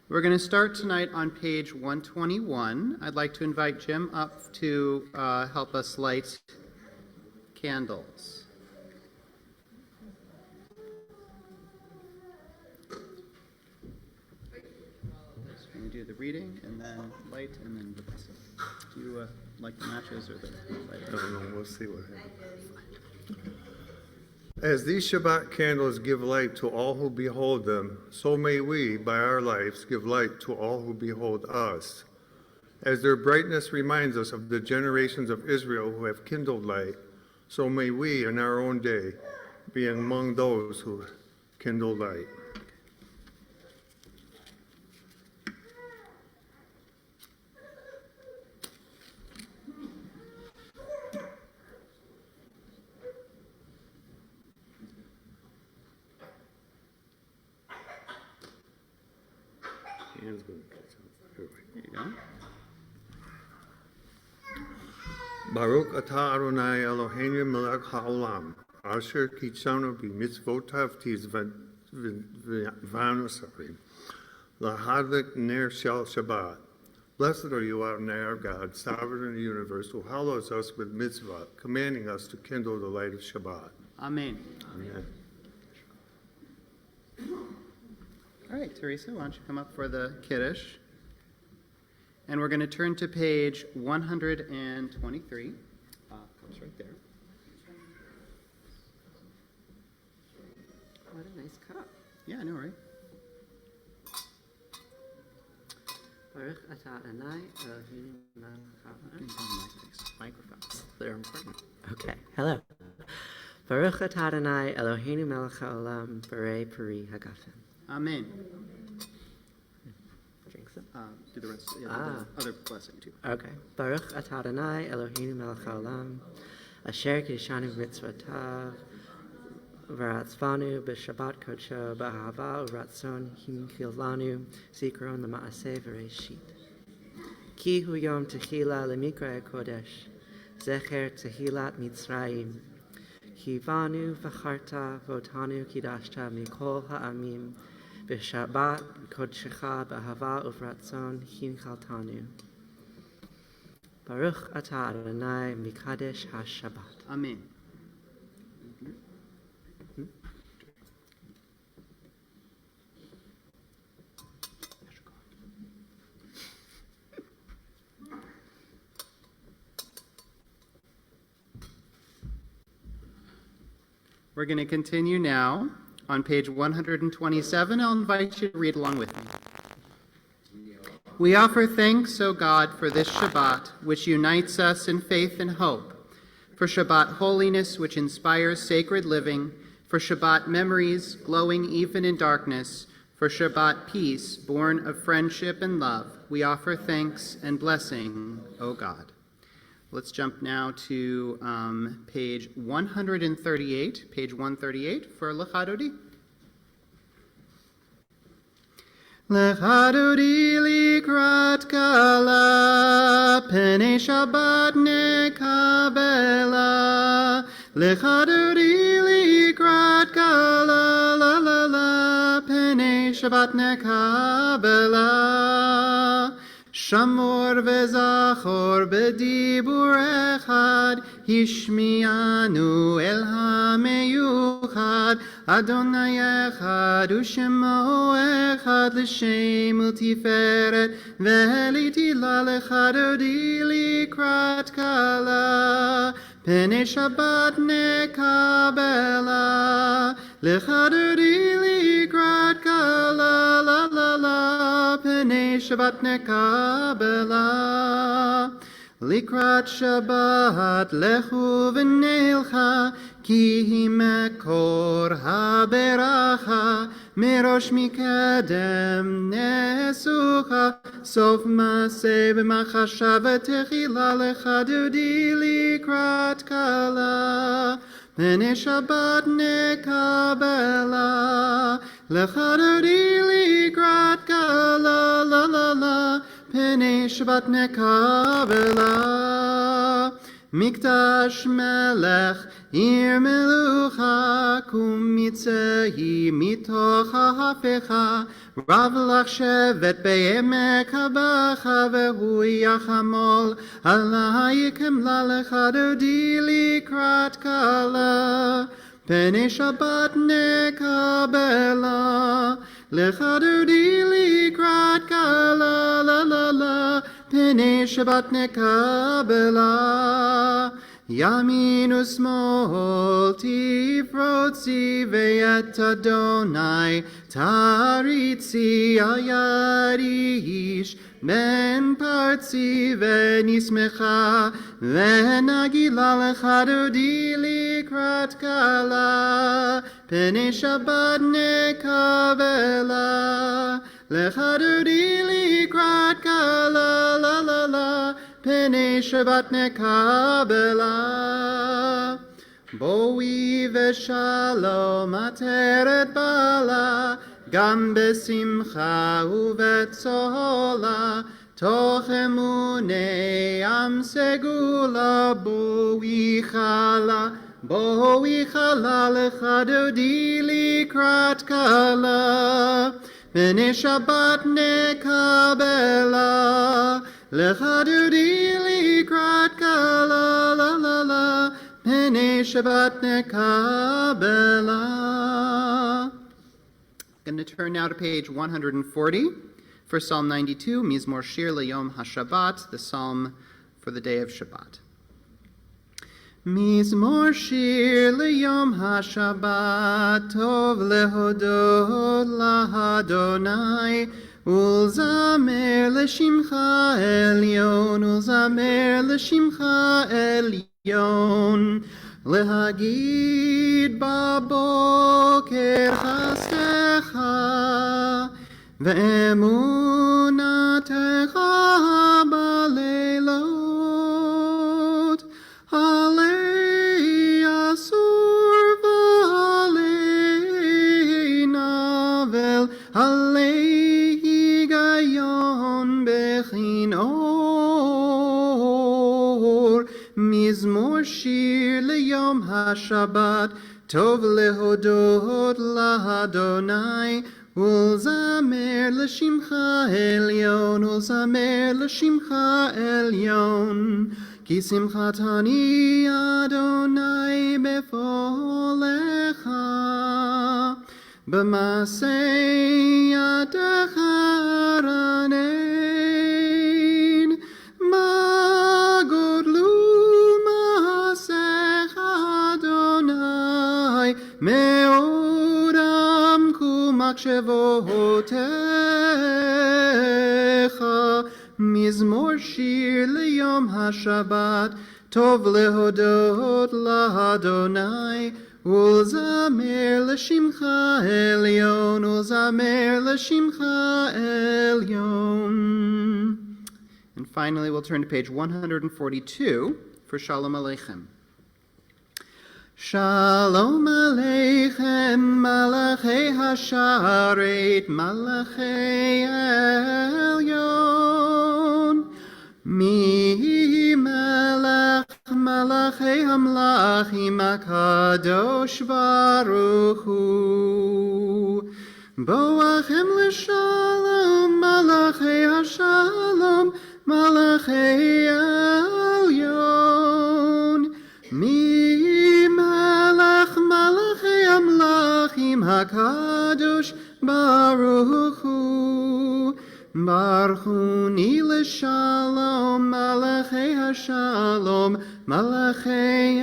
We're going to start tonight on page 121. I'd like to invite Jim up to help us light candles. So we do the reading and then light and then the blessing. Do you like the matches or the lighter? I don't know. We'll see what happens. As these Shabbat candles give light to all who behold them, so may we, by our lives, give light to all who behold us. As their brightness reminds us of the generations of Israel who have kindled light, so may we, in our own day, be among those who kindle light. There you go. Baruch atah Adonai Eloheinu melech haolam, asher kitzanu b'mitzvotav tizvanu lahadlik ner shel Shabbat. Blessed are you, Adonai, our God, sovereign of the universe, who hallows us with mitzvah, commanding us to kindle the light of Shabbat. Amen. Amen. All right, Teresa, why don't you come up for the Kiddush? And we're going to turn to page 123. Comes right there. What a nice cup. Yeah, I know, right? Baruch atah Adonai Eloheinu melech haolam. Microphones. They're important. Okay, hello. Baruch atah Adonai Eloheinu melech haolam, Borei Peri Hagafen. Amen. Drink some. Do the rest. Yeah, the other blessing too. Okay. Baruch atah Adonai Eloheinu melech haolam, asher kiddushanu b'mitzvotav, v'ratzvanu b'shabbat kodsho, b'ahava u'ratzon hinkilanu, zikron l'ma'aseh v'reishit. Ki hu yom tehila lemikra kodesh, zecher tehilat Mitzrayim. Kivanu v'charta v'otanu kidashta mikol ha'amim, b'shabbat kodshecha b'ahava uvratzon hinchaltanu. Baruch atah Adonai mikadesh ha'shabbat. Amen. We're going to continue now on page 127. I'll invite you to read along with me. We offer thanks, O God, for this Shabbat, which unites us in faith and hope, for Shabbat holiness, which inspires sacred living, for Shabbat memories glowing even in darkness, for Shabbat peace born of friendship and love. We offer thanks and blessing, O God. Let's jump now to page 138, page 138 for Lechadodi. Lechadodi likrat kala, pene Shabbat nekabela. Lechadodi likrat kala, la la la, pene Shabbat nekabela. Shamor vezachor bedibur echad, hishmianu el hameyuchad, Adonai echad u'shemo echad l'shem u'tiferet, ve'eliti la lechadodi likrat kala, pene Shabbat nekabela, lechadodi likrat kala, la la la, pene Shabbat nekabela. Likrat Shabbat lechu v'nelcha, ki hi mekor haberacha, merosh mikedem nesucha, sof maseh b'machasha v'techila lechadodi likrat kala, pene Shabbat nekabela, lechadodi likrat kala, la la la, pene Shabbat nekabela. Mikdash melech ir melucha kum mitzehi mitoch ha'hafecha רב לך שבט בעמק הבכה והוא יחמול עלייך אמלה לך דודי לקראת כלה פני שבת נקבלה לך דודי לקראת כלה לה לה לה פני שבת נקבלה ימין ושמאל תפרוצי ואת אדוני תריצי על יד איש בן פרצי ונשמחה ונגילה לך דודי לקראת כלה פני שבת נקבלה לך דודי לקראת כלה לה לה לה פני שבת נקבלה בואי ושלום עטרת בעלה גם בשמחה ובצהלה תוך אמוני עם סגולה בואי חלה לך דודי לקראת כלה פני שבת נקבלה לך דודי לקראת כלה לה לה לה פני שבת נקבלה. Going to turn now to page 140 for Psalm 92, Mizmor Shir L'Yom HaShabbat, the psalm for the day of Shabbat. Mizmor Shir L'Yom HaShabbat, Tov lehodot lahadonai, ולזמר לשמך עליון, ולזמר לשמך עליון, להגיד בבוקר חסדך, ואמונתך בלילות, עלי אסור ועלי נבל, עלי מזמור שיר ליום השבת, טוב להודות לאדוני, ולזמר לשמך עליון, ולזמר לשמך עליון. כי שמחתני אדוני בפועלך, במעשה ידך רנן, מה גודלו מעשיך אדוני, מאוד עמקו מחשבותיך. מזמור שיר ליום השבת, טוב להודות לאדוני, ולזמר לשמך עליון, ולזמר לשמך עליון. And finally, we'll turn to page 142 for Shalom Aleichem. Shalom Aleichem, Malachei Hasharet, Malachei Elyon. Mi Melech Malachei Hamlachim HaKadosh Baruch Hu. Boachem l'shalom, Malachei Hashalom, Malachei Elyon. Mi Melech Malachei Hamlachim HaKadosh Baruch Hu. Barchuni l'shalom, Malachei Hashalom, Malachei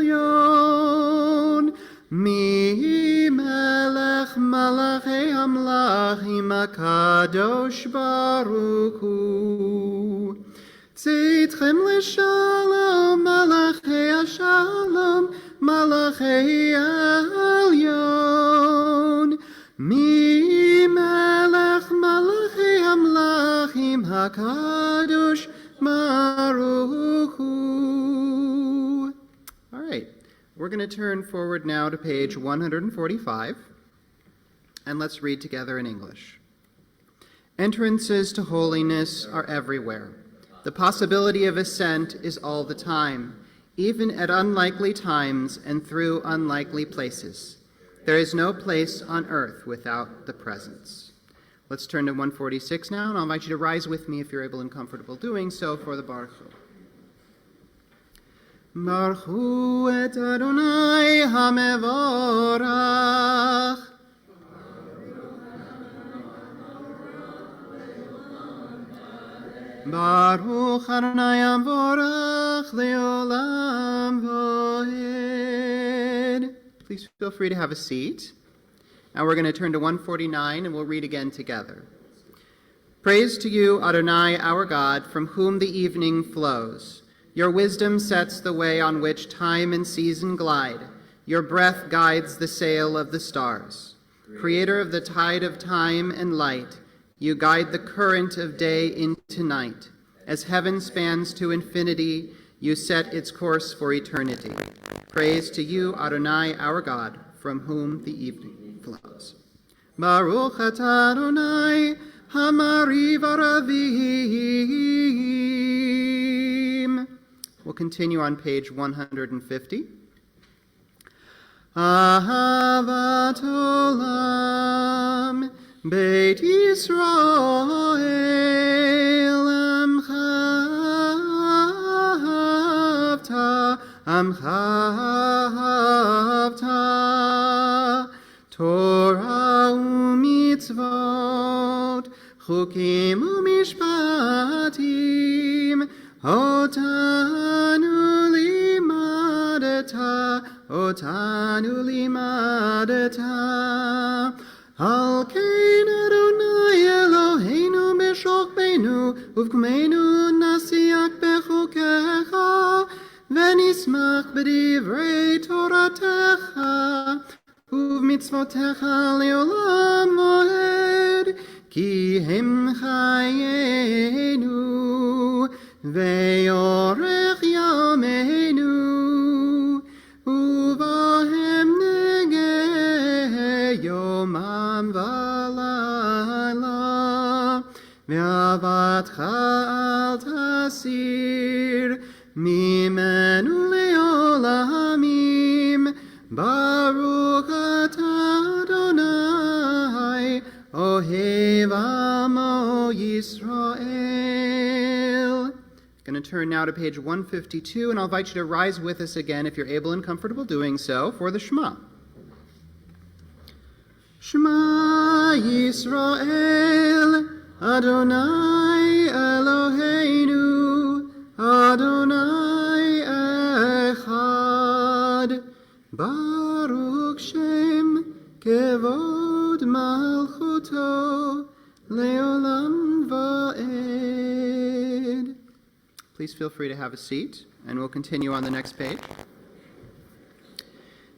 Elyon. Mi Melech Malachei Hamlachim HaKadosh Baruch Hu. Tzitchem l'shalom, Malachei Hashalom, Malachei Elyon. Mi Melech Malachei Hamlachim HaKadosh Baruch Hu. All right. We're going to turn forward now to page 145, and let's read together in English. Entrances to holiness are everywhere. The possibility of ascent is all the time, even at unlikely times and through unlikely places. There is no place on earth without the presence. Let's turn to 146 now, and I'll invite you to rise with me if you're able and comfortable doing so for the Baruch Hu. Baruch Hu et Adonai HaMevorach. Baruch Adonai HaMevorach Leolam Vaed. Please feel free to have a seat. Now we're going to turn to 149 and we'll read again together. Praise to you, Adonai, our God, from whom the evening flows. Your wisdom sets the way on which time and season glide. Your breath guides the sail of the stars. Creator of the tide of time and light, you guide the current of day into night. As heaven spans to infinity, you set its course for eternity. Praise to you, Adonai, our God, from whom the evening flows. Baruch atah Adonai, Hamariv Aravim. We'll continue on page 150. Ahavat olam, Beit Yisrael, Amchavta, Torah u'mitzvot, Chukim u'mishpatim, Otanu limadata, Al kein Adonai Eloheinu b'shokbeinu, uv'kmeinu nasiach b'chukecha, v'nismach b'divrei Toratecha, uv'mitzvotecha le'olam moed, ki hem chayenu, ve'yorech yameinu, uvahem negeh yomam v'layla, ve'avatcha al tasir, mimenu le'olamim, Baruch atah Adonai, Ohev Amo Yisrael. Going to turn now to page 152, and I'll invite you to rise with us again if you're able and comfortable doing so for the Shema. Shema Yisrael, Adonai Eloheinu, Adonai Echad, Baruch Shem Kevod Malchuto Leolam Vaed. Please feel free to have a seat, and we'll continue on the next page.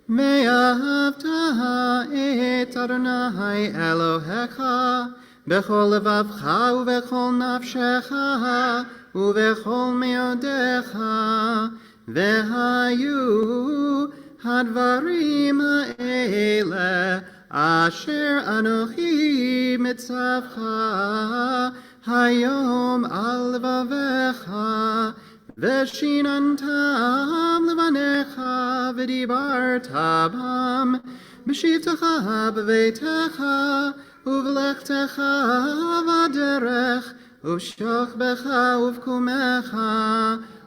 Ve'ahavta et Adonai Elohecha b'chol levavcha u'b'chol nafshecha u'b'chol meodecha ve'hayu hadvarim ha'ele asher anochi mitzavcha hayom al levavecha v'shinantam levanecha v'dibarta bam b'shivtecha b'veitecha uv'lechtecha v'derech uv'shachbecha uv'kumecha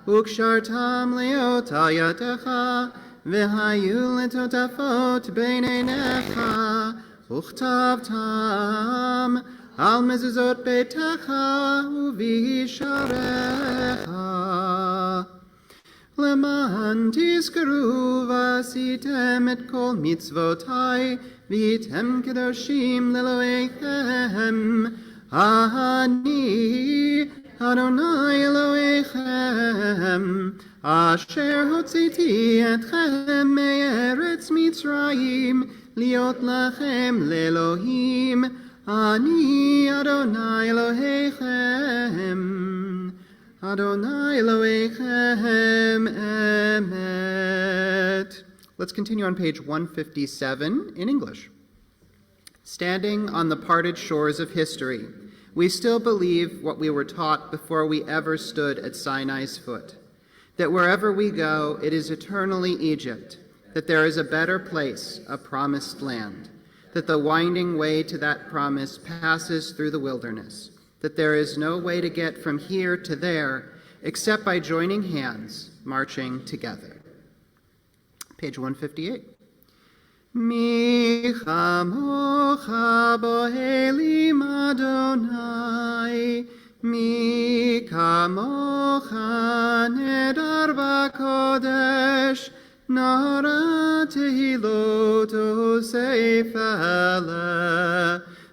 וקשרתם להיות על ידיך, והיו לטוטפות בין עיניך, וכתבתם על מזוזות ביתך ובישעריך. למען תזכרו ועשיתם את כל מצוותי, והייתם קדושים לאלוהיכם. אני Adonai Elohechem, asher hotziti etchem me'eretz Mitzrayim, liot lachem le'Elohim, ani Adonai Elohechem, Adonai Elohechem emet. Let's continue on page 157 in English. Standing on the parted shores of history, we still believe what we were taught before we ever stood at Sinai's foot, that wherever we go, it is eternally Egypt, that there is a better place, a promised land, that the winding way to that promise passes through the wilderness, that there is no way to get from here to there except by joining hands, marching together. Page 158. Mi chamocha bo'elim Adonai, mi kamocha nedar b'kodesh, nara tehilot osefele,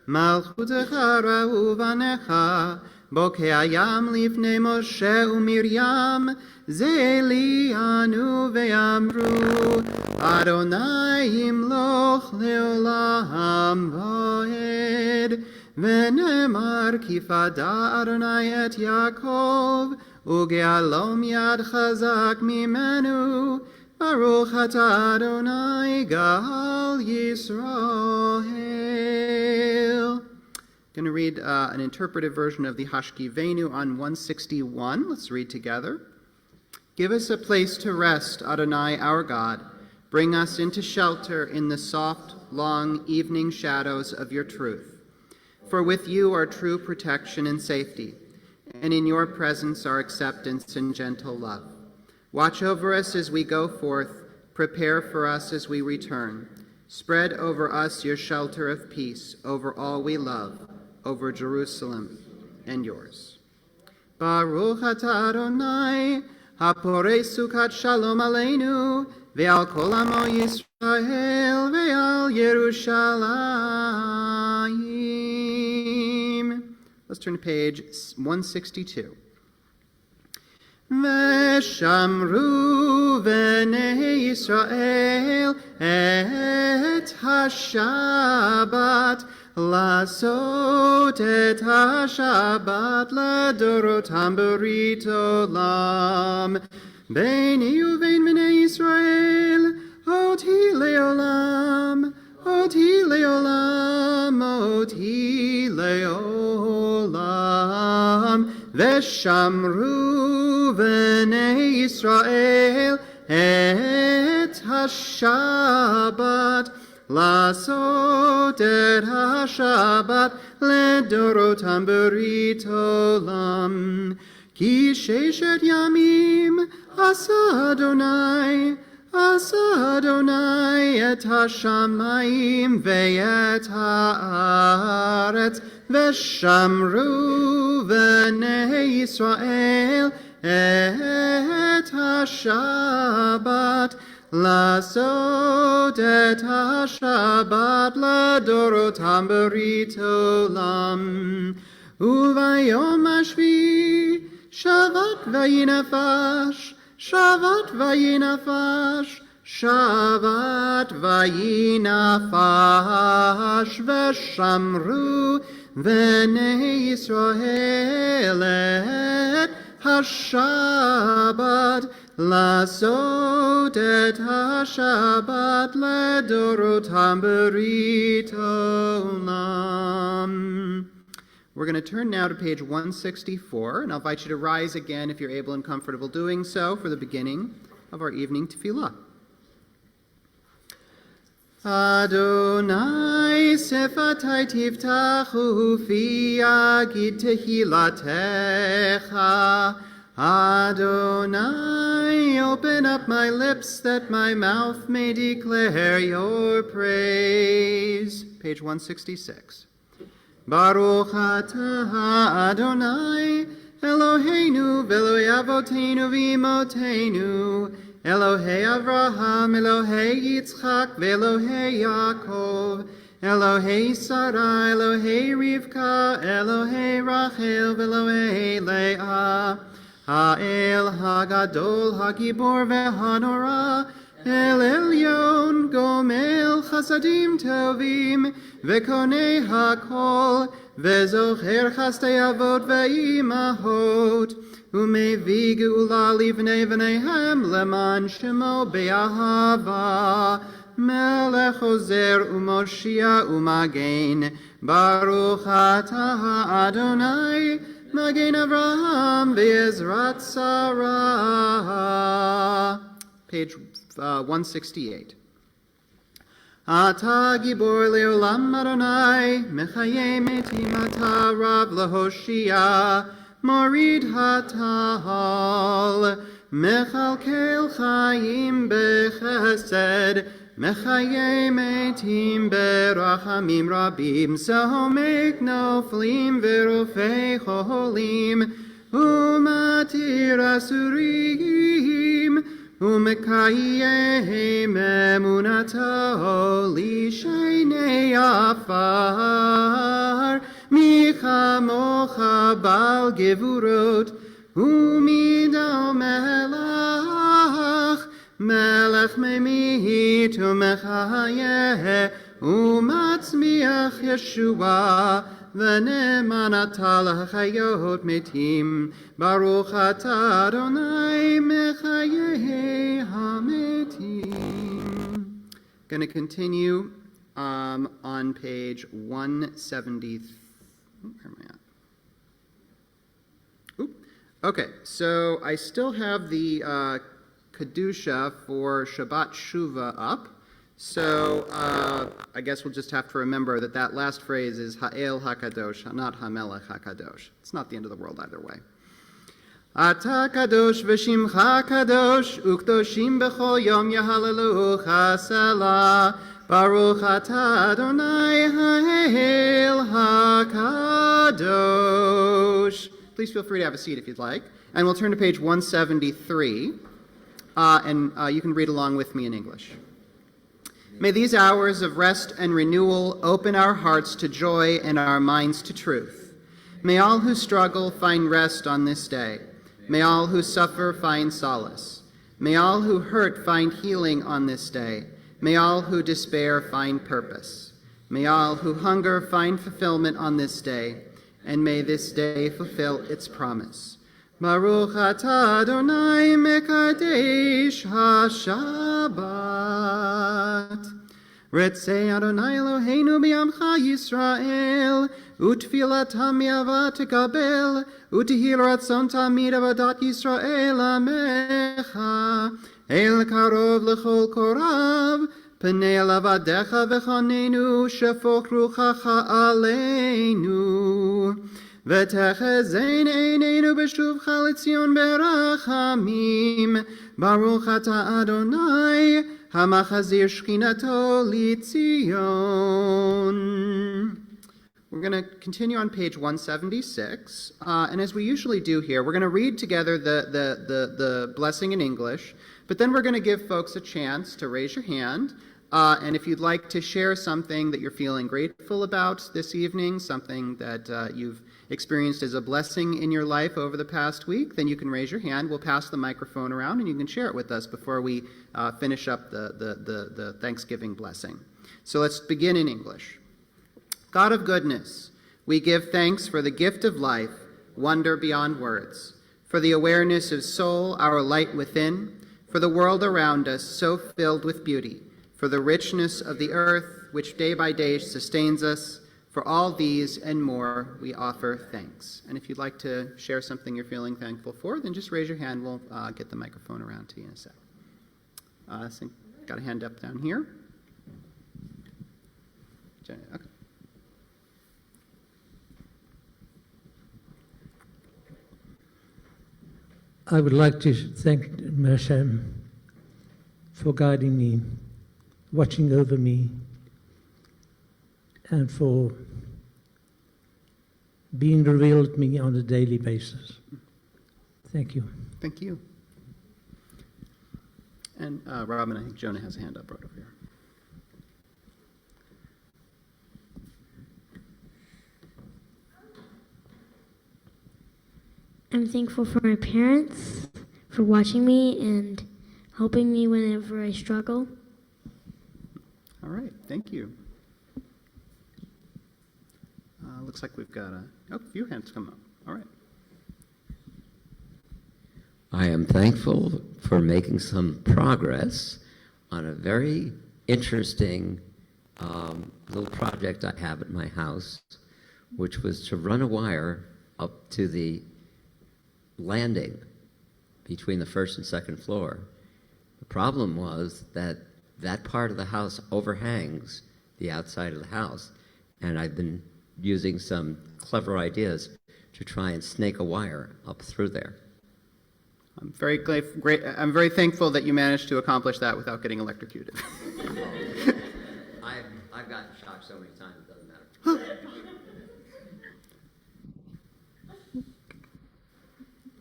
malchutecha ra'u vanecha, bokei hayam lifnei Moshe u'Miriam, ze li'anu ve'amru, Adonai yimloch le'olam va'ed, ve'nemar kifada Adonai et Yaakov, u'ge'alom yad chazak mimenu, Baruch atah Adonai gal Yisrael. Going to read an interpretive version of the Hashkivenu on 161. Let's read together. Give us a place to rest, Adonai our God. Bring us into shelter in the soft, long evening shadows of your truth. For with you are true protection and safety, and in your presence are acceptance and gentle love. Watch over us as we go forth, prepare for us as we return. Spread over us your shelter of peace, over all we love, over Jerusalem and yours. Baruch atah Adonai, haporei sukat shalom aleinu, ve'al kol amo Yisrael, ve'al Yerushalayim. Let's turn to page 162. Veshamru b'nei Yisrael et hashabat, Lasot et hashabat ledorotam berit olam, beini uvein b'nei Yisrael, oti leolam, oti leolam, oti leolam. Veshamru b'nei Yisrael et hashabat, Lasot et hashabat ledorotam berit olam. Ki sheshet yamim asa Adonai et hashamayim ve'et haaretz, veshamru b'nei Yisrael et hashabat, Lasot et hashabat ledorotam berit olam. Uvayom hashvi shavat vayinafash, shavat vayinafash, shavat vayinafash, veshamru b'nei Yisrael et hashabat, Lasot et hashabat ledorotam berit olam. We're going to turn now to page 164, and I'll invite you to rise again if you're able and comfortable doing so for the beginning of our evening tefillah. Adonai sefatai tiftachu fi yagid tehilatecha. Adonai, open up my lips that my mouth may declare your praise. Page 166. Baruch atah Adonai, Eloheinu v'Eloi avoteinu v'imotenu, Elohei Avraham, Elohei Yitzchak, v'Elohei Yaakov, Elohei Sarah, Elohei Rivka, Elohei Rachel, v'Elohei Leah, Ha'el Hagadol, Hagibor v'Hanora, El Elyon, Gomel Chasadim Tovim, V'Konei Hakol, V'Zocher Chastei Avot V'Imahot, U'Mevi Geula Livnei V'Neihem Leman Shemo Be'ahava, Melech Ozer U'Moshia U'Magen, Baruch atah Adonai, Magen Avraham V'Ezrat Sarah. Page 168. אתה גיבור לעולם אדוני, מחיי מתים אתה רב להושיע, מוריד הטל, מכלכל חיים בחסד, מחיי מתים ברחמים רבים, סומק נופלים ורופא חולים, ומתיר אסורים, ומקיים אמונתו לשני עפר, מי כמוך בעל גבורות, ומידו מלך, מלך ממית ומחיה, ומצמיח ישועה, ונאמן אתה לחיות מתים, ברוך אתה אדוני מחיי המתים. Going to continue on page 170. Where am I at? Oop. Okay, so I still have the Kedusha for Shabbat Shuvah up. So I guess we'll just have to remember that that last phrase is Ha'el HaKadosh, not HaMelech HaKadosh. It's not the end of the world either way. Ata kadosh v'shimcha kadosh, u'kdoshim b'chol yom yahalelucha selah, baruch ata Adonai ha'el HaKadosh. Please feel free to have a seat if you'd like. And we'll turn to page 173, and you can read along with me in English. May these hours of rest and renewal open our hearts to joy and our minds to truth. May all who struggle find rest on this day. May all who suffer find solace. May all who hurt find healing on this day. May all who despair find purpose. May all who hunger find fulfillment on this day. And may this day fulfill its promise. Baruch atah Adonai mekadesh ha-Shabbat. Retzei Adonai Eloheinu b'yamcha Yisrael, utfilatam mi'ava tekabel, utihil ratzon tamid avadat Yisrael amecha, el karov lechol korav, pnei lavadecha v'chonenu, shefoch ruchacha aleinu. ותחזיין עינינו בשובך לציון ברחמים, ברוך אתה אדוני, המחזיר שכינתו לציון. We're going to continue on page 176, and as we usually do here, we're going to read together the blessing in English, but then we're going to give folks a chance to raise your hand, and if you'd like to share something that you're feeling grateful about this evening, something that you've experienced as a blessing in your life over the past week, then you can raise your hand. We'll pass the microphone around and you can share it with us before we finish up the Thanksgiving blessing. So let's begin in English. God of goodness, we give thanks for the gift of life, wonder beyond words, for the awareness of soul, our light within, for the world around us so filled with beauty, for the richness of the earth which day by day sustains us. For all these and more, we offer thanks. And if you'd like to share something you're feeling thankful for, then just raise your hand. We'll get the microphone around to you in a sec. I think got a hand up down here. Okay. I would like to thank Hashem for guiding me, watching over me, and for being revealed to me on a daily basis. Thank you. Thank you. And Robin, I think Jonah has a hand up right over here. I'm thankful for my parents, for watching me and helping me whenever I struggle. All right, thank you. Looks like we've got a few hands come up. All right. I am thankful for making some progress on a very interesting little project I have at my house, which was to run a wire up to the landing between the first and second floor. The problem was that that part of the house overhangs the outside of the house, and I've been using some clever ideas to try and snake a wire up through there. I'm very thankful that you managed to accomplish that without getting electrocuted. I've gotten shocked so many times, it doesn't matter.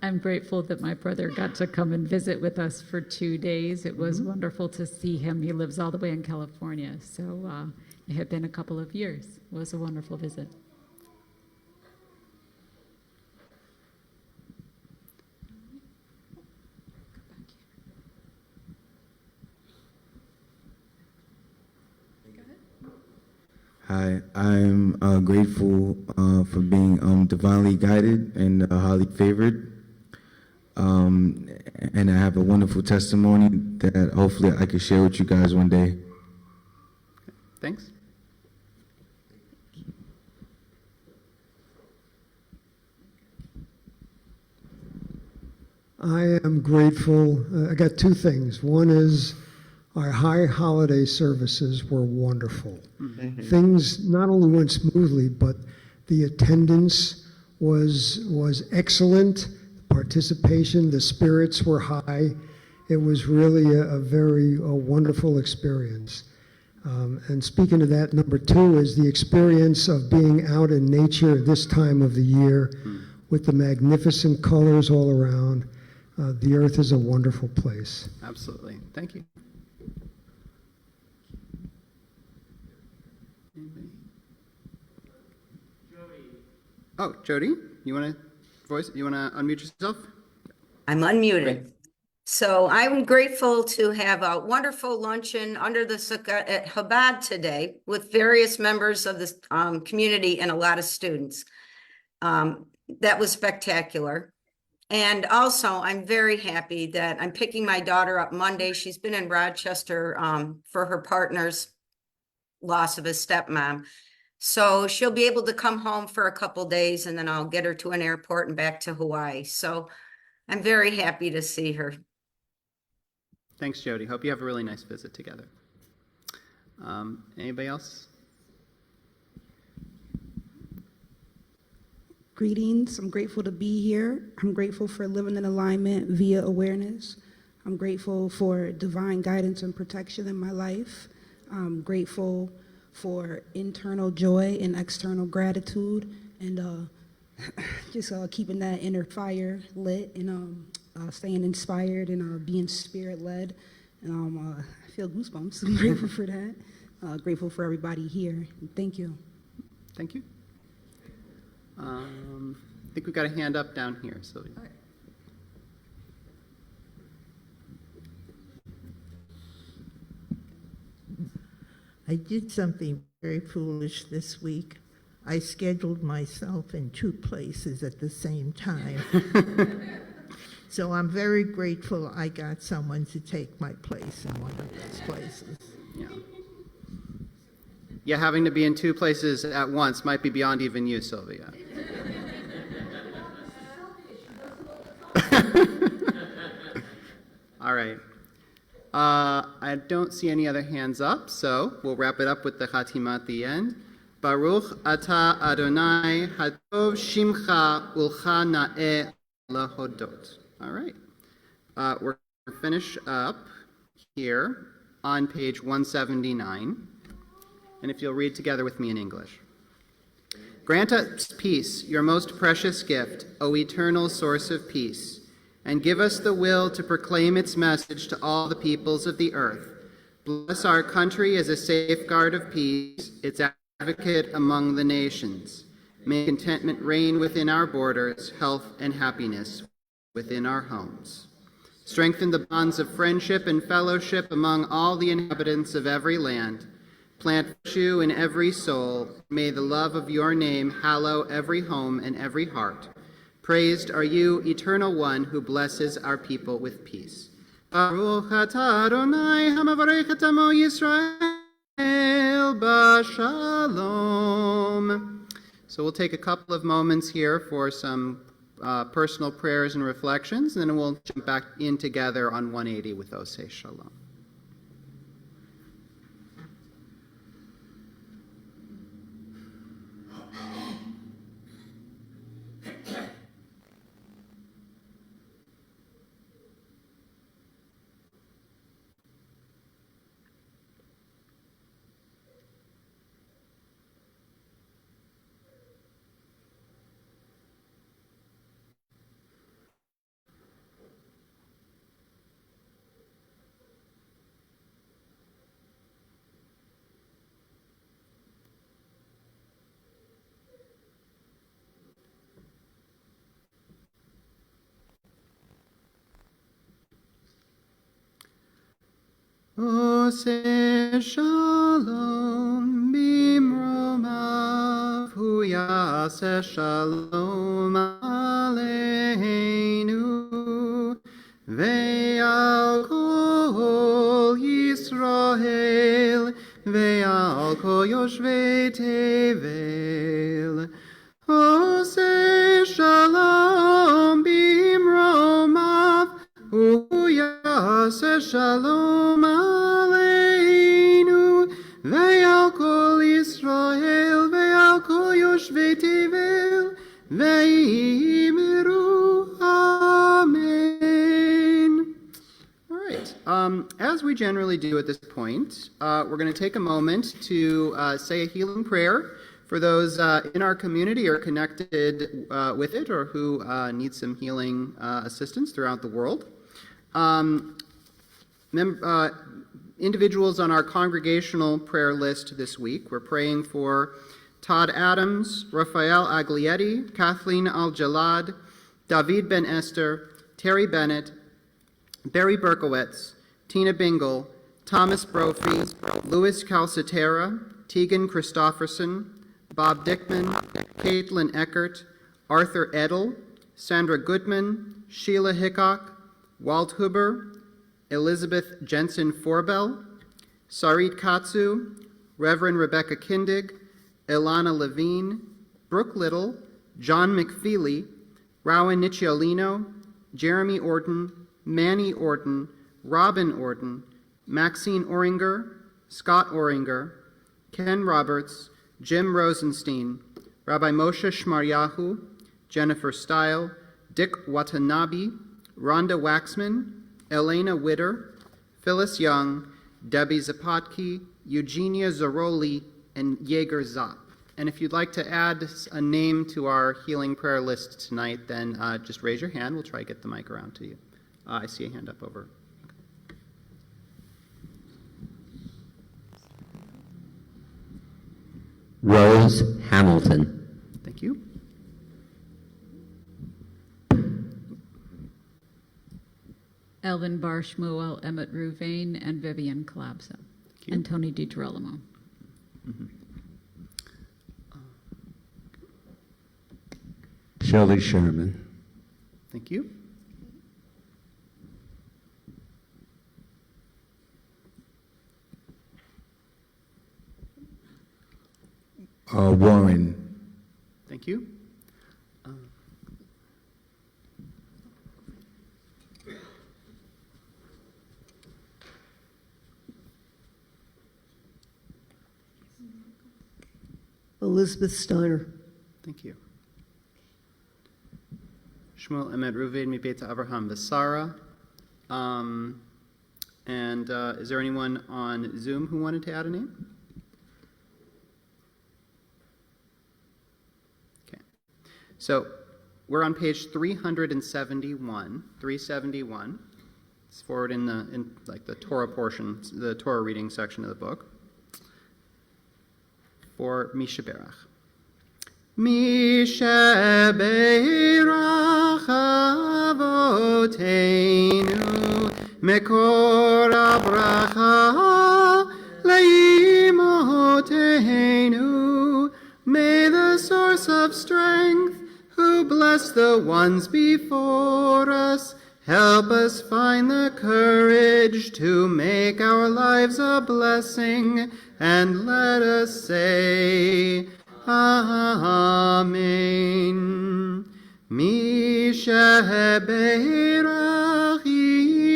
I'm grateful that my brother got to come and visit with us for 2 days. It was wonderful to see him. He lives all the way in California, so it had been a couple of years. It was a wonderful visit. Hi, I'm grateful for being divinely guided and highly favored. And I have a wonderful testimony that hopefully I can share with you guys one day. Thanks. I am grateful. I got two things. One is our high holiday services were wonderful. Things not only went smoothly, but the attendance was excellent. Participation, the spirits were high. It was really a very wonderful experience. And speaking of that, number two is the experience of being out in nature this time of the year with the magnificent colors all around. The earth is a wonderful place. Absolutely. Thank you. Anybody? Oh, Jody, you want to unmute yourself? I'm unmuted. So I'm grateful to have a wonderful luncheon under the sukkah at Chabad today with various members of the community and a lot of students. That was spectacular. And also, I'm very happy that I'm picking my daughter up Monday. She's been in Rochester for her partner's loss of his stepmom. So she'll be able to come home for a couple days, and then I'll get her to an airport and back to Hawaii. So I'm very happy to see her. Thanks, Jody. Hope you have a really nice visit together. Anybody else? Greetings. I'm grateful to be here. I'm grateful for living in alignment via awareness. I'm grateful for divine guidance and protection in my life. I'm grateful for internal joy and external gratitude, and just keeping that inner fire lit, and staying inspired and being spirit-led. And I feel goosebumps. I'm grateful for that. Grateful for everybody here. Thank you. Thank you. I think we've got a hand up down here, Sylvia. I did something very foolish this week. I scheduled myself in 2 places at the same time. So I'm very grateful I got someone to take my place in one of those places. Yeah, having to be in 2 places at once might be beyond even you, Sylvia. All right. I don't see any other hands up, so we'll wrap it up with the Chatima at the end. Baruch Ata Adonai Hatov Shimcha Ulcha Na'eh Lahodot. All right. We're going to finish up here on page 179. And if you'll read together with me in English. Grant us peace, your most precious gift, O eternal source of peace, and give us the will to proclaim its message to all the peoples of the earth. Bless our country as a safeguard of peace, its advocate among the nations. May contentment reign within our borders, health and happiness within our homes. Strengthen the bonds of friendship and fellowship among all the inhabitants of every land. Plant virtue in every soul. May the love of your name hallow every home and every heart. Praised are you, Eternal One, who blesses our people with peace. Baruch atah Adonai hamavarech et amo Yisrael b'shalom. So we'll take a couple of moments here for some personal prayers and reflections, and then we'll jump back in together on 180 with Oseh Shalom. Ose shalom bimromav, hu yaseh shalom aleinu, ve'al kol Yisrael, ve'al kol yoshvei tevel. Ose shalom bimromav, hu yaseh shalom aleinu, ve'al kol Yisrael, ve'al kol yoshvei tevel, ve'imiru. Amen. All right. As we generally do at this point, we're going to take a moment to say a healing prayer for those in our community or connected with it, or who need some healing assistance throughout the world. Individuals on our congregational prayer list this week, we're praying for Todd Adams, Raphael Aglietti, Kathleen Al-Jalad, David Ben Esther, Terry Bennett, Barry Berkowitz, Tina Bingle, Thomas Brophy, Louis Calcetera, Tegan Christofferson, Bob Dickman, Caitlin Eckert, Arthur Edel, Sandra Goodman, Sheila Hickok, Walt Huber, Elizabeth Jensen Forbell, Sarit Katsu, Reverend Rebecca Kindig, Ilana Levine, Brooke Little, John McFeely, Rowan Nicciolino, Jeremy Orton, Manny Orton, Robin Orton, Maxine Oringer, Scott Oringer, Ken Roberts, Jim Rosenstein, Rabbi Moshe Shmaryahu, Jennifer Stile, Dick Watanabe, Rhonda Waxman, Elena Witter, Phyllis Young, Debbie Zapotki, Eugenia Zaroli, and Jaeger Zopp. And if you'd like to add a name to our healing prayer list tonight, then just raise your hand. We'll try to get the mic around to you. I see a hand up over. Rose Hamilton. Thank you. Elvin Bar Shmuel, Emmett Ruvain, and Vivian Collapso. And Tony DiGirolamo. Shelley Sherman. Thank you. Warren. Thank you. Elizabeth Steiner. Thank you. Shmuel Emet Ruvain Mibeta Avraham Vasara. And is there anyone on Zoom who wanted to add a name? Okay. So we're on page 371. 371. It's forward in the Torah portion, the Torah reading section of the book. For Misha Berach. Misha Berach Avoteinu Mekor Abracha Leimotenu. May the source of strength, who bless the ones before us, help us find the courage to make our lives a blessing, and let us say, Amen. Misha Berach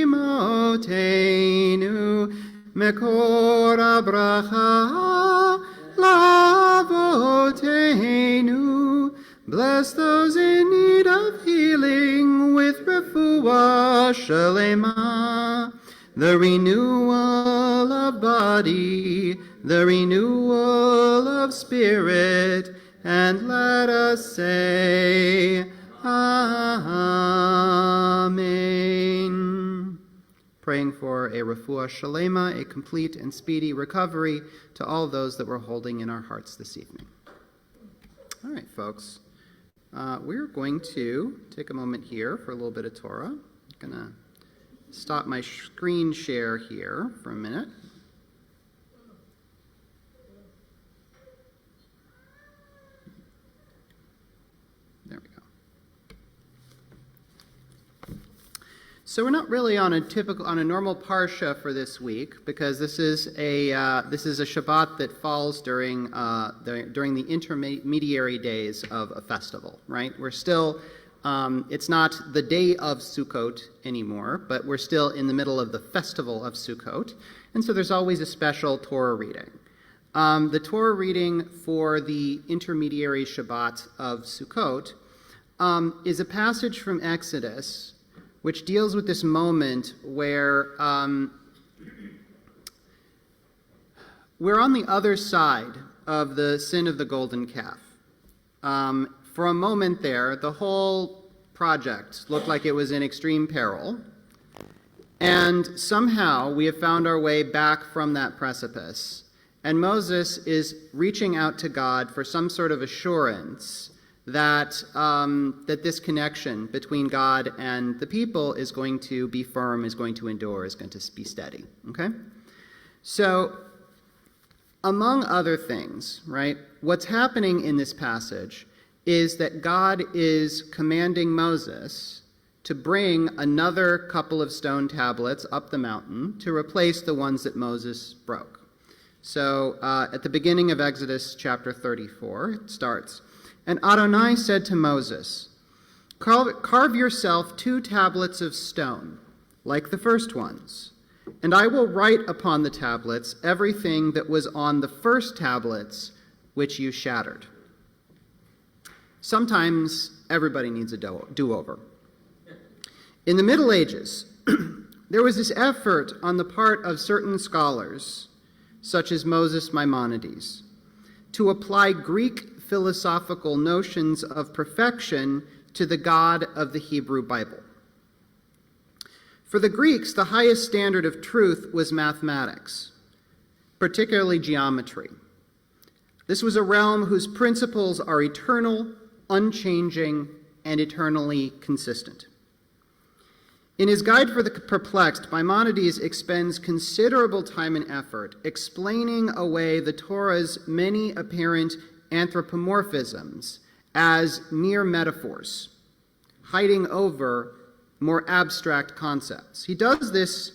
Imotenu Mekor Abracha Lavotenu. Bless those in need of healing with refuah shalema, the renewal of body, the renewal of spirit, and let us say, Amen. Praying for a refuah shalema, a complete and speedy recovery to all those that we're holding in our hearts this evening. All right, folks. We're going to take a moment here for a little bit of Torah. I'm going to stop my screen share here for a minute. So we're not really on a normal parsha for this week, because this is a Shabbat that falls during the intermediary days of a festival, right? We're still, it's not the day of Sukkot anymore, but we're still in the middle of the festival of Sukkot, and so there's always a special Torah reading. The Torah reading for the intermediary Shabbat of Sukkot is a passage from Exodus, which deals with this moment where we're on the other side of the sin of the golden calf. For a moment there, the whole project looked like it was in extreme peril, and somehow we have found our way back from that precipice, and Moses is reaching out to God for some sort of assurance that this connection between God and the people is going to be firm, is going to endure, is going to be steady. Okay? So, among other things, right, what's happening in this passage is that God is commanding Moses to bring another couple of stone tablets up the mountain to replace the ones that Moses broke. So, at the beginning of Exodus chapter 34, it starts, "And Adonai said to Moses, 'Carve yourself 2 tablets of stone, like the first ones, and I will write upon the tablets everything that was on the first tablets which you shattered.'" Sometimes everybody needs a do-over. In the Middle Ages, there was this effort on the part of certain scholars, such as Moses Maimonides, to apply Greek philosophical notions of perfection to the God of the Hebrew Bible. For the Greeks, the highest standard of truth was mathematics, particularly geometry. This was a realm whose principles are eternal, unchanging, and eternally consistent. In his Guide for the Perplexed, Maimonides expends considerable time and effort explaining away the Torah's many apparent anthropomorphisms as mere metaphors, hiding over more abstract concepts. He does this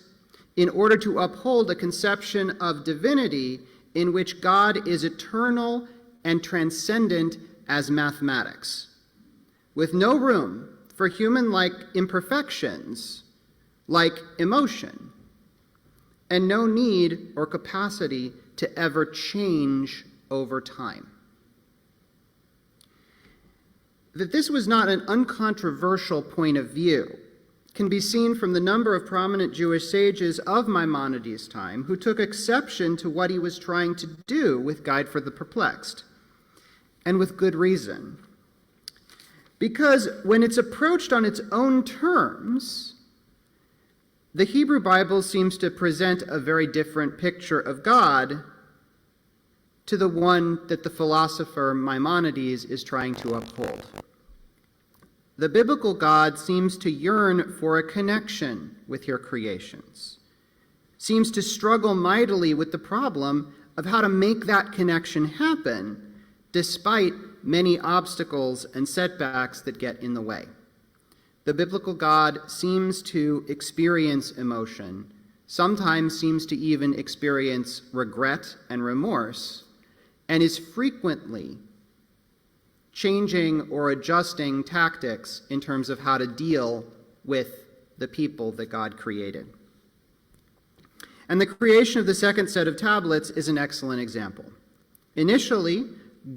in order to uphold a conception of divinity in which God is eternal and transcendent as mathematics, with no room for human-like imperfections like emotion, and no need or capacity to ever change over time. That this was not an uncontroversial point of view can be seen from the number of prominent Jewish sages of Maimonides' time who took exception to what he was trying to do with Guide for the Perplexed, and with good reason. Because when it's approached on its own terms, the Hebrew Bible seems to present a very different picture of God to the one that the philosopher Maimonides is trying to uphold. The biblical God seems to yearn for a connection with your creations, seems to struggle mightily with the problem of how to make that connection happen, despite many obstacles and setbacks that get in the way. The biblical God seems to experience emotion, sometimes seems to even experience regret and remorse, and is frequently changing or adjusting tactics in terms of how to deal with the people that God created. And the creation of the second set of tablets is an excellent example. Initially,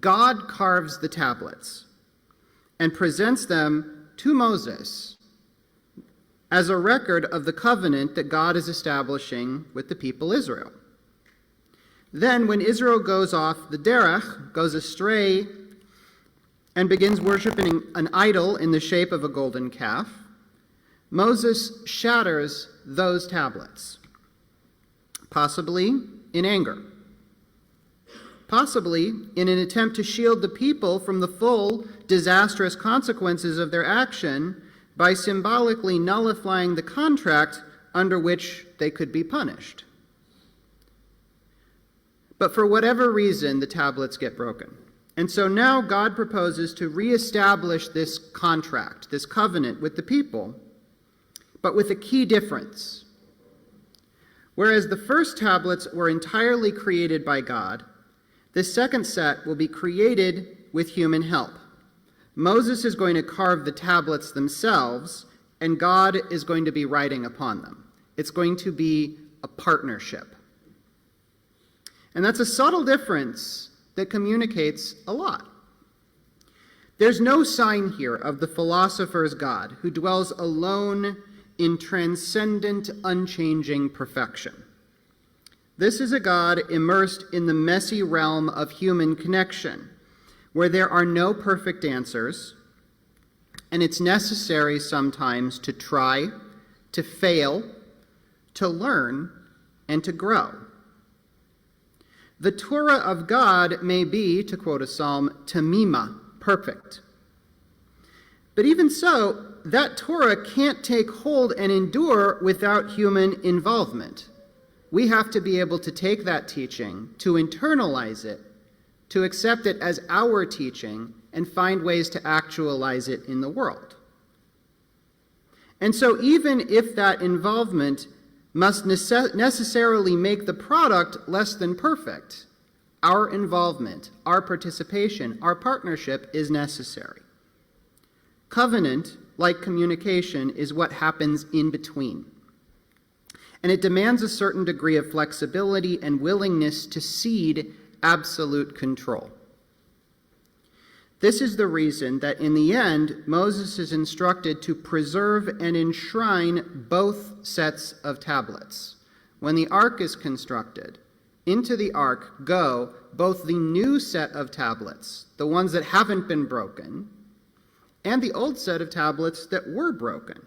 God carves the tablets and presents them to Moses as a record of the covenant that God is establishing with the people Israel. Then, when Israel goes off the derech, goes astray, and begins worshiping an idol in the shape of a golden calf, Moses shatters those tablets, possibly in anger, possibly in an attempt to shield the people from the full disastrous consequences of their action by symbolically nullifying the contract under which they could be punished. But for whatever reason, the tablets get broken. And so now God proposes to reestablish this contract, this covenant with the people, but with a key difference. Whereas the first tablets were entirely created by God, the second set will be created with human help. Moses is going to carve the tablets themselves, and God is going to be writing upon them. It's going to be a partnership. And that's a subtle difference that communicates a lot. There's no sign here of the philosopher's God who dwells alone in transcendent, unchanging perfection. This is a God immersed in the messy realm of human connection, where there are no perfect answers, and it's necessary sometimes to try, to fail, to learn, and to grow. The Torah of God may be, to quote a psalm, tamima, perfect. But even so, that Torah can't take hold and endure without human involvement. We have to be able to take that teaching, to internalize it, to accept it as our teaching, and find ways to actualize it in the world. And so even if that involvement must necessarily make the product less than perfect, our involvement, our participation, our partnership is necessary. Covenant, like communication, is what happens in between. And it demands a certain degree of flexibility and willingness to cede absolute control. This is the reason that in the end, Moses is instructed to preserve and enshrine both sets of tablets. When the ark is constructed, into the ark go both the new set of tablets, the ones that haven't been broken, and the old set of tablets that were broken.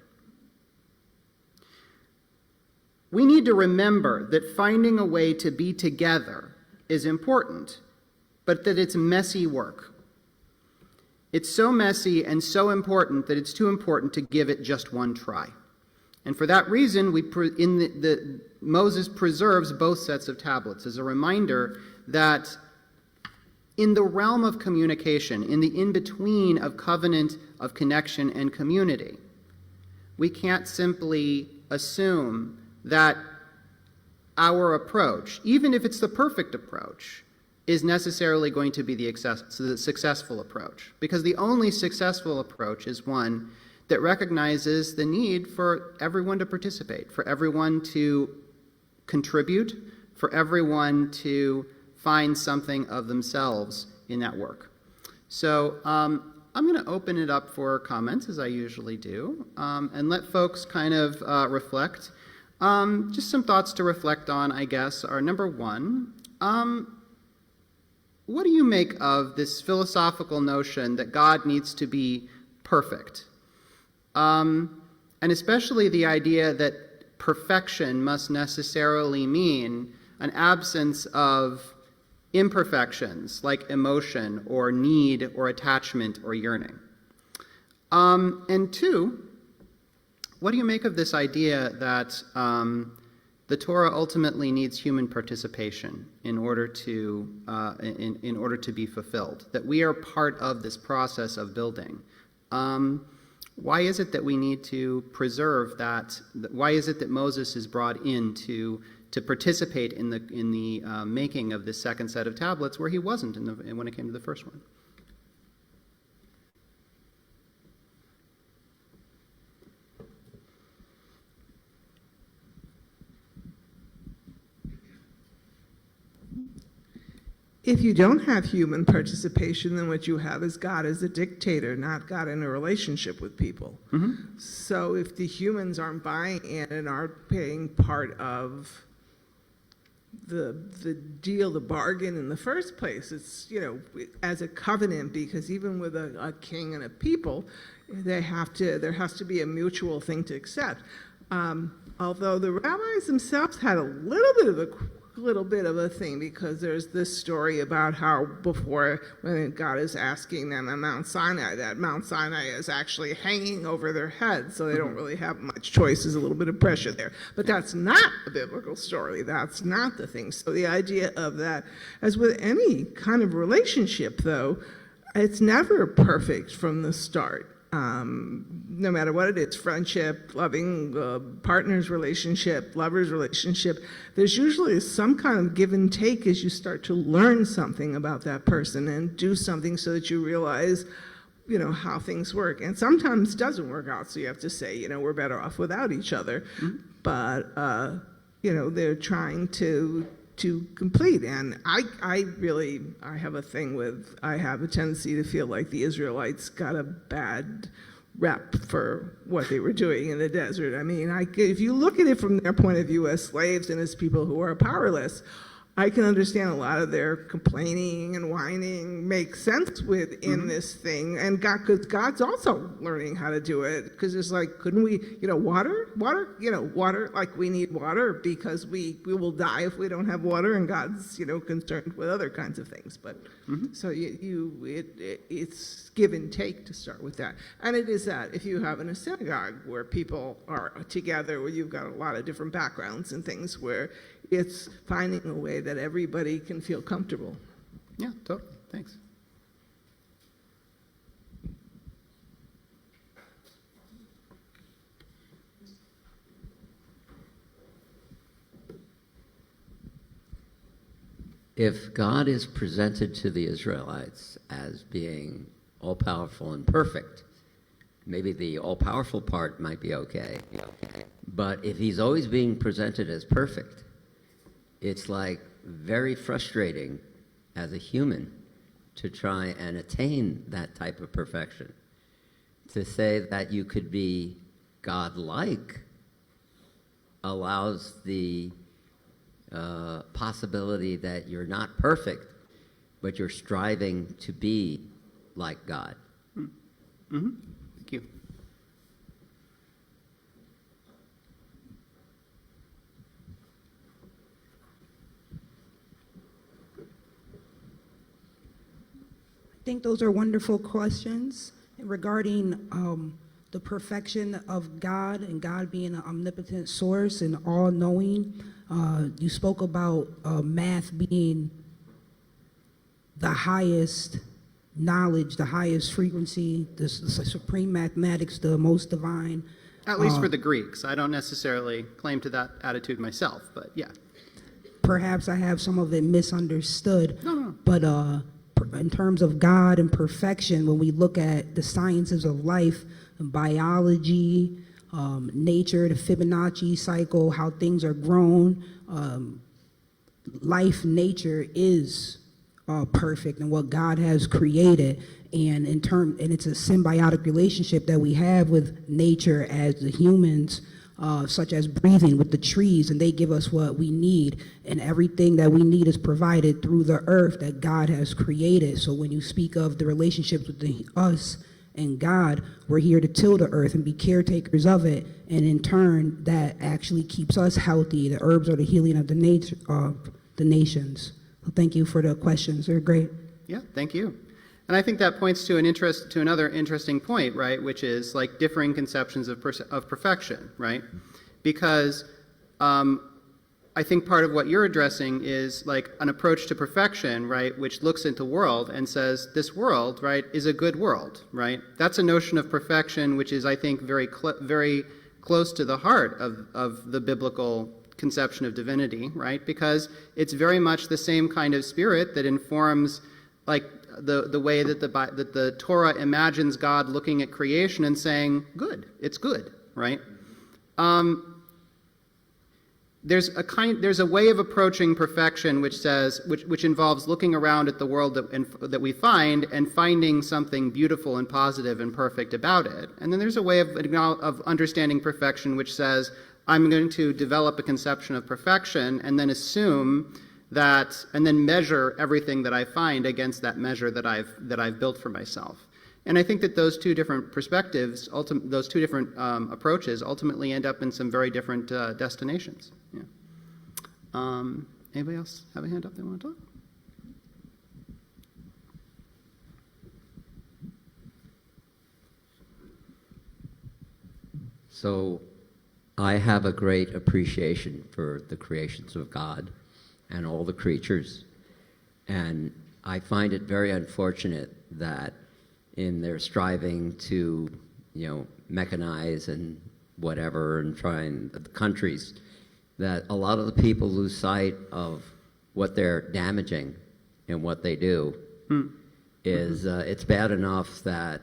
We need to remember that finding a way to be together is important, but that it's messy work. It's so messy and so important that it's too important to give it just one try. And for that reason, Moses preserves both sets of tablets as a reminder that in the realm of communication, in the in-between of covenant, of connection, and community, we can't simply assume that our approach, even if it's the perfect approach, is necessarily going to be the successful approach. Because the only successful approach is one that recognizes the need for everyone to participate, for everyone to contribute, for everyone to find something of themselves in that work. So I'm going to open it up for comments, as I usually do, and let folks kind of reflect. Just some thoughts to reflect on, I guess, are number one, what do you make of this philosophical notion that God needs to be perfect? And especially the idea that perfection must necessarily mean an absence of imperfections like emotion or need or attachment or yearning. And two, what do you make of this idea that the Torah ultimately needs human participation in order to be fulfilled? That we are part of this process of building. Why is it that we need to preserve that? Why is it that Moses is brought in to participate in the making of this second set of tablets, where he wasn't when it came to the first one? If you don't have human participation, then what you have is God as a dictator, not God in a relationship with people. Mm-hmm. So if the humans aren't buying in and aren't being part of the deal, the bargain in the first place, it's, as a covenant, because even with a king and a people, there has to be a mutual thing to accept. Although the rabbis themselves had a little bit of a thing, because there's this story about how before, when God is asking them at Mount Sinai, that Mount Sinai is actually hanging over their heads, so they don't really have much choice. There's a little bit of pressure there. But that's not a biblical story. That's not the thing. So the idea of that, as with any kind of relationship, though, it's never perfect from the start. no matter what it is, friendship, loving, partner's relationship, lover's relationship, there's usually some kind of give and take as you start to learn something about that person and do something so that you realize, how things work. And sometimes it doesn't work out, so you have to say, we're better off without each other. But, they're trying to complete. And I have a thing with, I have a tendency to feel like the Israelites got a bad rep for what they were doing in the desert. I mean, if you look at it from their point of view as slaves and as people who are powerless, I can understand a lot of their complaining and whining makes sense within this thing. And because God's also learning how to do it. Because it's like, couldn't we, water, like we need water because we will die if we don't have water. And God's, concerned with other kinds of things. But so it's give and take to start with that. And it is that if you have in a synagogue where people are together, where you've got a lot of different backgrounds and things, where it's finding a way that everybody can feel comfortable. Yeah, totally. Thanks. If God is presented to the Israelites as being all-powerful and perfect, maybe the all-powerful part might be okay. But if he's always being presented as perfect, it's like very frustrating as a human to try and attain that type of perfection. To say that you could be God-like allows the possibility that you're not perfect, but you're striving to be like God. Thank you. I think those are wonderful questions regarding the perfection of God and God being an omnipotent source and all-knowing. You spoke about math being the highest knowledge, the highest frequency, the supreme mathematics, the most divine. At least for the Greeks. I don't necessarily claim to that attitude myself, but yeah. Perhaps I have some of it misunderstood. No. But in terms of God and perfection, when we look at the sciences of life, biology, nature, the Fibonacci cycle, how things are grown, nature is perfect and what God has created. And it's a symbiotic relationship that we have with nature as the humans, such as breathing with the trees, and they give us what we need, and everything that we need is provided through the earth that God has created. So when you speak of the relationships with us and God, we're here to till the earth and be caretakers of it, and in turn that actually keeps us healthy. The herbs are the healing of the nations. So thank you for the questions. They're great. Yeah, thank you. And I think that points to another interesting point, right, which is like differing conceptions of perfection, right? Because I think part of what you're addressing is like an approach to perfection, right, which looks into the world and says this world, right, is a good world, right? That's a notion of perfection which is, I think, very close to the heart of the biblical conception of divinity, right? Because it's very much the same kind of spirit that informs like the way that the Torah imagines God looking at creation and saying, good, it's good, right? There's a way of approaching perfection which involves looking around at the world that we find and finding something beautiful and positive and perfect about it. And then there's a way of understanding perfection which says, I'm going to develop a conception of perfection and then assume that, and then measure everything that I find against that measure that I've built for myself. And I think that those two different perspectives, those two different approaches ultimately end up in some very different destinations. Yeah. Anybody else have a hand up they want to talk? So I have a great appreciation for the creations of God and all the creatures. And I find it very unfortunate that in their striving to, mechanize and whatever, and trying the countries, that a lot of the people lose sight of what they're damaging in what they do. It's bad enough that,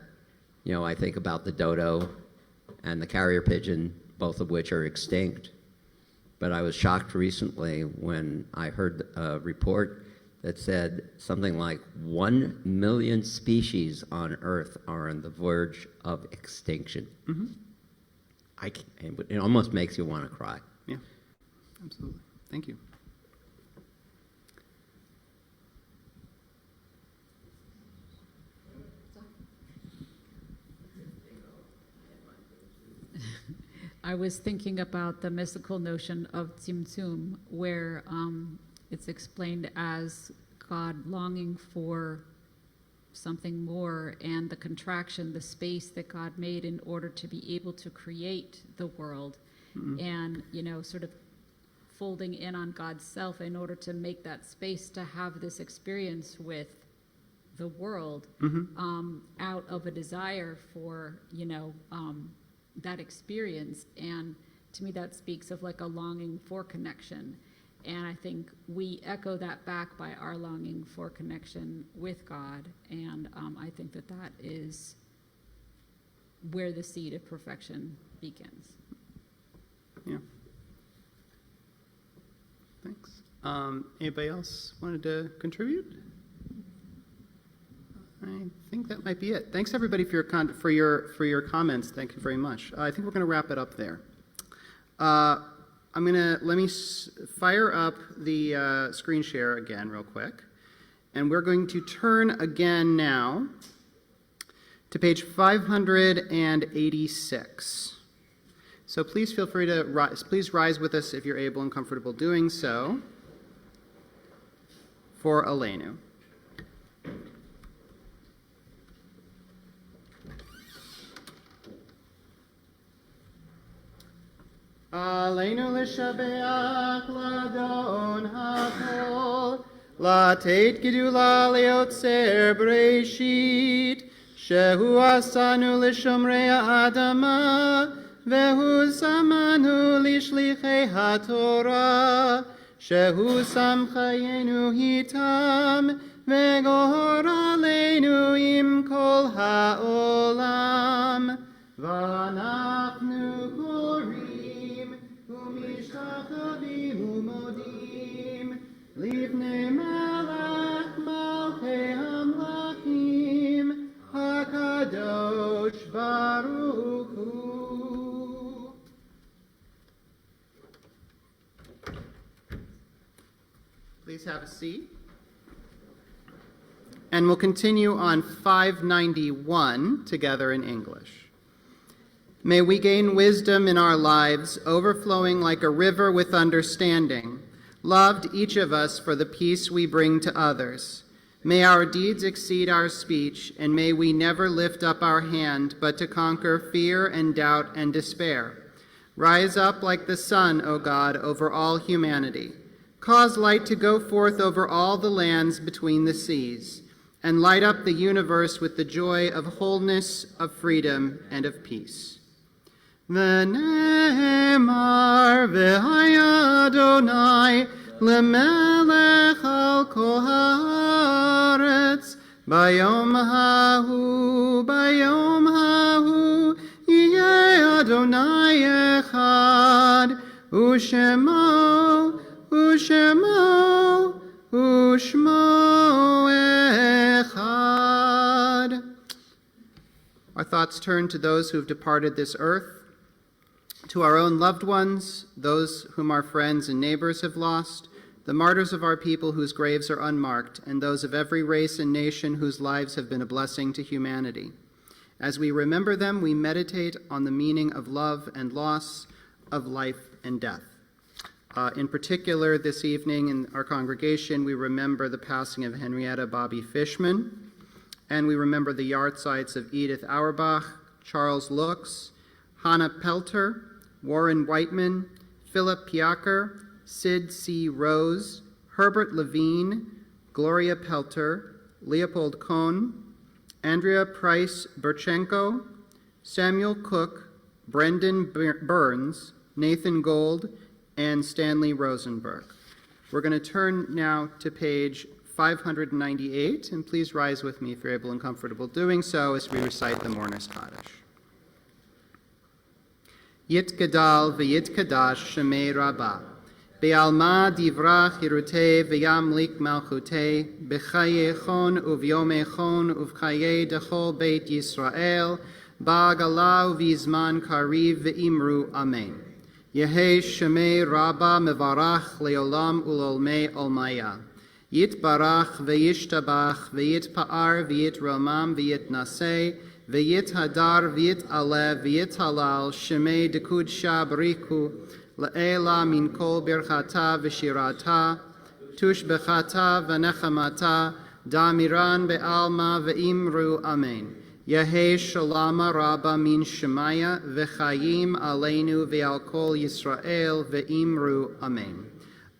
I think about the dodo and the carrier pigeon, both of which are extinct. But I was shocked recently when I heard a report that said something like 1 million species on Earth are on the verge of extinction. It almost makes you want to cry. Yeah, absolutely. Thank you. I was thinking about the mystical notion of Tzimtzum, where it's explained as God longing for something more, and the contraction, the space that God made in order to be able to create the world, and sort of folding in on God's self in order to make that space to have this experience with the world, out of a desire for that experience. And to me that speaks of like a longing for connection, and I think we echo that back by our longing for connection with God, and I think that is where the seed of perfection begins. Yeah. Thanks. Anybody else wanted to contribute? I think that might be it. Thanks everybody for your comments. Thank you very much. I think we're going to wrap it up there. Let me fire up the screen share again real quick, and we're going to turn again now to page 586. So please feel free to rise with us if you're able and comfortable doing so for Aleinu. Aleinu l'shabeach l'adon hakol, lateit gedula leotzer b'reishit, shehu asanu l'shomrei ha'adama, vehu samanu l'shlichei haTorah, shehu sam chayenu hitam, vegohor aleinu im kol ha'olam, v'anachnu korim umishtachavim umodim livnei melech malchei hamlachim hakadosh baruch hu. Please have a seat. And we'll continue on 591 together in English. May we gain wisdom in our lives, overflowing like a river with understanding, loved each of us for the peace we bring to others. May our deeds exceed our speech, and may we never lift up our hand but to conquer fear and doubt and despair. Rise up like the sun, O God, over all humanity. Cause light to go forth over all the lands between the seas, and light up the universe with the joy of wholeness, of freedom, and of peace. V'ne'emar v'haya Adonai lemelech al kol haaretz bayom hahu yeh Adonai echad u'shemo echad. Our thoughts turn to those who have departed this earth, to our own loved ones, those whom our friends and neighbors have lost, the martyrs of our people whose graves are unmarked, and those of every race and nation whose lives have been a blessing to humanity. As we remember them, we meditate on the meaning of love and loss, of life and death. In particular, this evening in our congregation, we remember the passing of Henrietta Bobby Fishman, and we remember the yahrzeits of Edith Auerbach, Charles Lux, Hannah Pelter, Warren Whiteman, Philip Piaker, Sid C. Rose, Herbert Levine, Gloria Pelter, Leopold Kohn, Andrea Price Burchenko, Samuel Cook, Brendan Burns, Nathan Gold, and Stanley Rosenberg. We're going to turn now to page 598, and please rise with me if you're able and comfortable doing so as we recite the Mourner's Kaddish. Yit Gadal v'yit Kadash Shemei Rabbah, Be'alma divra chirute v'yamlik malchute, B'chayechon uvyomechon uvchaye dechol Beit Yisrael, Ba'agala uvizman kariv v'imru Amen. Yehe Shemei Rabbah mevarach leolam ulolmei olmaya. Yit barach v'yishtabach v'yit pa'ar v'yit romam v'yit naseh v'yit hadar v'yit alev v'yit halal shemei dekudsha bariku le'ela min kol birchata v'shirata tush bechata v'nechamata damiran be'alma v'imru amen. Yehe shalama rabba min shemaya v'chayim aleinu ve'al kol Yisrael v'imru amen.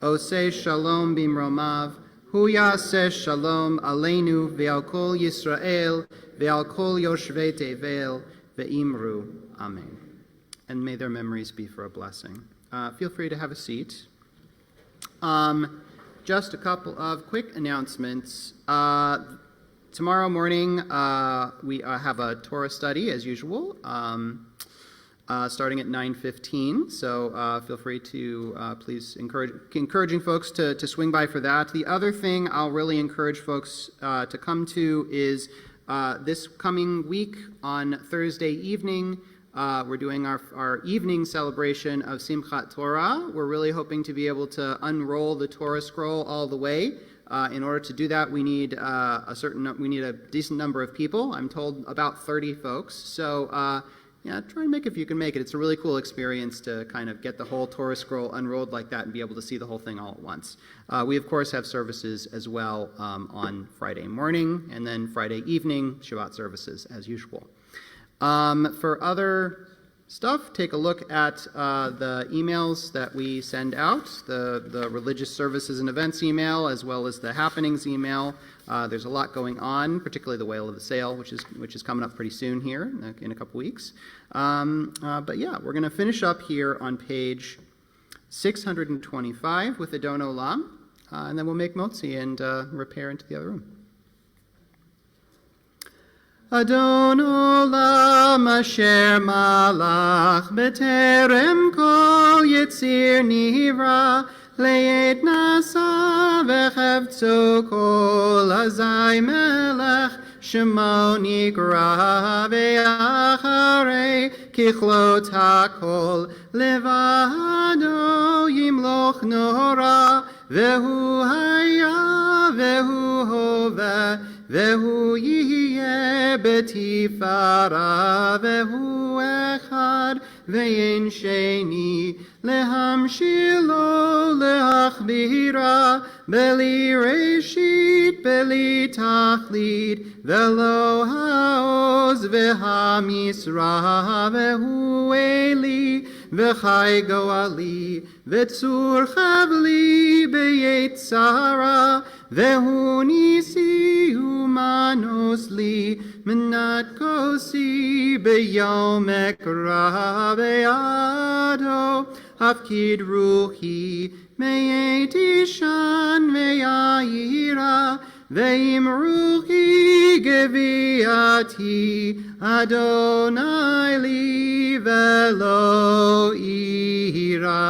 Oseh shalom bimromav Hu yaseh shalom aleinu ve'al kol Yisrael ve'al kol yoshvei tevel ve'imru. Amen. And may their memories be for a blessing. Feel free to have a seat. Just a couple of quick announcements. Tomorrow morning we have a Torah study as usual. Starting at 9:15, so feel free to please encouraging folks to swing by for that. The other thing I'll really encourage folks to come to is this coming week on Thursday evening, we're doing our evening celebration of Simchat Torah. We're really hoping to be able to unroll the Torah scroll all the way. In order to do that, we need a decent number of people. I'm told about 30 folks. So. Yeah, try and make it if you can make it. It's a really cool experience to kind of get the whole Torah scroll unrolled like that and be able to see the whole thing all at once. We, of course, have services as well on Friday morning and then Friday evening, Shabbat services as usual. For other stuff, take a look at the emails that we send out, the religious services and events email, as well as the happenings email. There's a lot going on, particularly the Whale of the Sail, which is coming up pretty soon here in a couple weeks. But yeah, we're going to finish up here on page 625 with Adon Olam, and then we'll make motzi and repair into the other room. Adon Olam asher malach b'terem kol yitzir nivra le'et nasa v'chevtzo kol azai melech shemo nikra ve'acharei kichlot hakol levado yimloch nora ve'hu haya ve'hu hoveh ve'hu yihye betifara ve'hu echad ve'en sheni lehamshilo leachbira beli reshit beli tachlit ve'lo haoz ve'hamisra ve'hu eli ve'chai goali ve'tzur chavli be'yetzara ve'hu nisi umanos li menat kosi beyom ekra be'ado hafkid ruhi me'etishan ve'ayira ve'im ruhi geviati Adonai li ve'lo ira.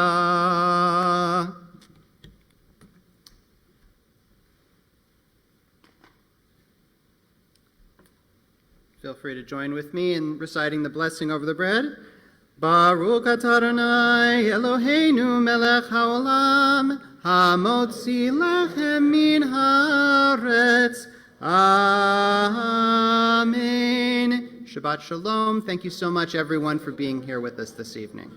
Feel free to join with me in reciting the blessing over the bread. Baruch atah Adonai Eloheinu melech haolam hamotzi lechem min haaretz. Amen. Shabbat shalom. Thank you so much, everyone, for being here with us this evening.